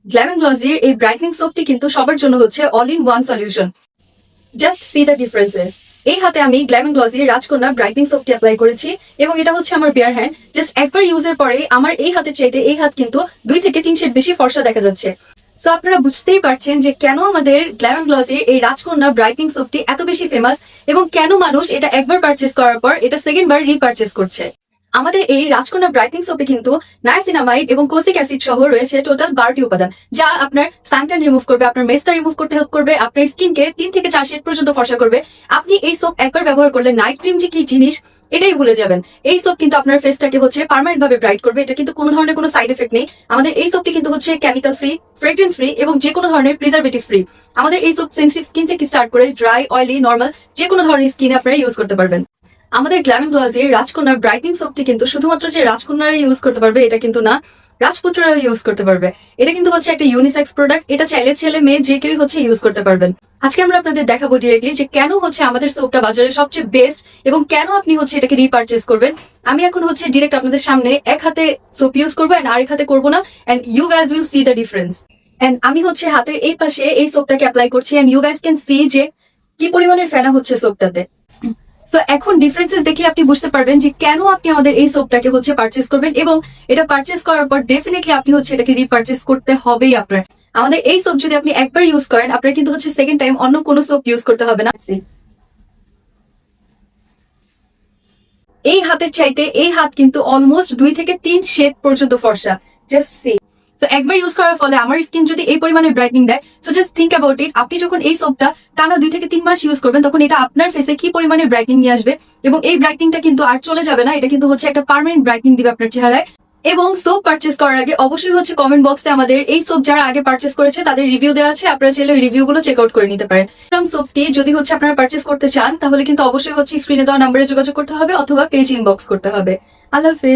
Glam and গ্লসির এই brightening সোপটি কিন্তু সবার জন্য হচ্ছে all in one solution. Just see the differences. এই হাতে আমি গ্ল্যাম এন্ড গ্লসির রাজকন্যা ব্রাইটনিং সোপটি অ্যাপ্লাই করেছি এবং এটা হচ্ছে আমার বেয়ার হ্যান্ড। জাস্ট একবার ইউজের পরে আমার এই হাতের চাইতে এই হাত কিন্তু 2 থেকে 3 শেড বেশি ফর্সা দেখা যাচ্ছে। সো আপনারা বুঝতেই পারছেন যে কেন আমাদের গ্ল্যাম এন্ড গ্লসির এই রাজকন্যা ব্রাইটনিং সোপটি এত বেশি ফেমাস এবং কেন মানুষ এটা একবার পারচেস করার পর এটা সেকেন্ড বার রিপারচেস করছে। আমাদের এই রাজকন্যা ব্রাইটনিং সোপে কিন্তু নায়াসিনামাইড এবং কোসিক অ্যাসিড সহ রয়েছে টোটাল 12টি উপাদান, যা আপনার সানট্যান রিমুভ করবে, আপনার মেস্তা রিমুভ করতে হেল্প করবে, আপনার স্কিনকে 3 থেকে 4 শেড পর্যন্ত ফর্সা করবে। আপনি এই সোপ একবার ব্যবহার করলে নাইট ক্রিম যে কি জিনিস এটাই ভুলে যাবেন। এই সোপ কিন্তু আপনার ফেসটাকে হচ্ছে পার্মানেন্ট ভাবে ব্রাইট করবে। এটা কিন্তু কোনো ধরনের কোনো সাইড এফেক্ট নেই। আমাদের এই সোপটি কিন্তু হচ্ছে কেমিক্যাল ফ্রি, ফ্রেগ্রেন্স ফ্রি এবং যে কোনো ধরনের প্রিজারভেটিভ ফ্রি। আমাদের এই সোপ সেনসিটিভ স্কিন থেকে স্টার্ট করে ড্রাই, অয়েলি, নর্মাল যে কোনো ধরনের স্কিনে আপনারা ইউজ করতে পারবেন। আমাদের গ্ল্যাম এন্ড গ্লসির রাজকন্যা ব্রাইটনিং সোপটি কিন্তু শুধুমাত্র যে রাজকন্যারা ইউজ করতে পারবে এটা কিন্তু না, রাজপুত্ররাও ইউজ করতে পারবে। এটা কিন্তু হচ্ছে একটা ইউনিসেক্স প্রোডাক্ট। এটা চাইলে ছেলে মেয়ে যে কেউ হচ্ছে ইউজ করতে পারবেন। আজকে আমরা আপনাদের দেখাবো ডিরেক্টলি যে কেন হচ্ছে আমাদের সোপটা বাজারে সবচেয়ে বেস্ট এবং কেন আপনি হচ্ছে এটাকে রিপারচেস করবেন। আমি এখন হচ্ছে ডিরেক্ট আপনাদের সামনে এক হাতে সোপ ইউজ করবো এন্ড আরেক হাতে করবো না, and you guys will see the difference. And আমি হচ্ছে হাতের এই পাশে এই সোপটাকে অ্যাপ্লাই করছি and you guys can see যে কি পরিমাণের ফেনা হচ্ছে সোপটাতে। তো এখন ডিফারেন্সেস দেখে আপনি বুঝতে পারবেন যে কেন আপনি আমাদের এই সোপটাকে হচ্ছে পারচেস করবেন এবং এটা পারচেস করার পর ডেফিনেটলি আপনি হচ্ছে এটাকে রিপারচেস করতে হবেই আপনার। আমাদের এই সোপ যদি আপনি একবার ইউজ করেন আপনার কিন্তু হচ্ছে সেকেন্ড টাইম অন্য কোনো সোপ ইউজ করতে হবে না। এই হাতের চাইতে এই হাত কিন্তু অলমোস্ট 2 থেকে 3 শেড পর্যন্ত ফর্সা। Just see. সো একবার ইউজ করার ফলে আমার স্কিন যদি এই পরিমাণের ব্রাইটনিং দেয়, so just think about it. আপনি যখন এই সোপটা টানা 2 থেকে 3 মাস ইউজ করবেন তখন এটা আপনার ফেসে কি পরিমাণের ব্রাইটনিং নিয়ে আসবে এবং এই ব্রাইটনিংটা কিন্তু আর চলে যাবে না। এটা কিন্তু হচ্ছে একটা পার্মানেন্ট ব্রাইটনিং দিবে আপনার চেহারায়। এবং সোপ পারচেস করার আগে অবশ্যই হচ্ছে কমেন্ট বক্সে আমাদের এই সোপ যারা আগে পারচেস করেছে তাদের রিভিউ দেওয়া আছে, আপনারা চাইলে রিভিউ গুলো চেক আউট করে নিতে পারেন। সোপটি যদি হচ্ছে আপনারা পারচেস করতে চান তাহলে কিন্তু অবশ্যই হচ্ছে স্ক্রিনে দেওয়া নাম্বারে যোগাযোগ করতে হবে অথবা পেজ ইনবক্স করতে হবে। আল্লাহ হাফেজ।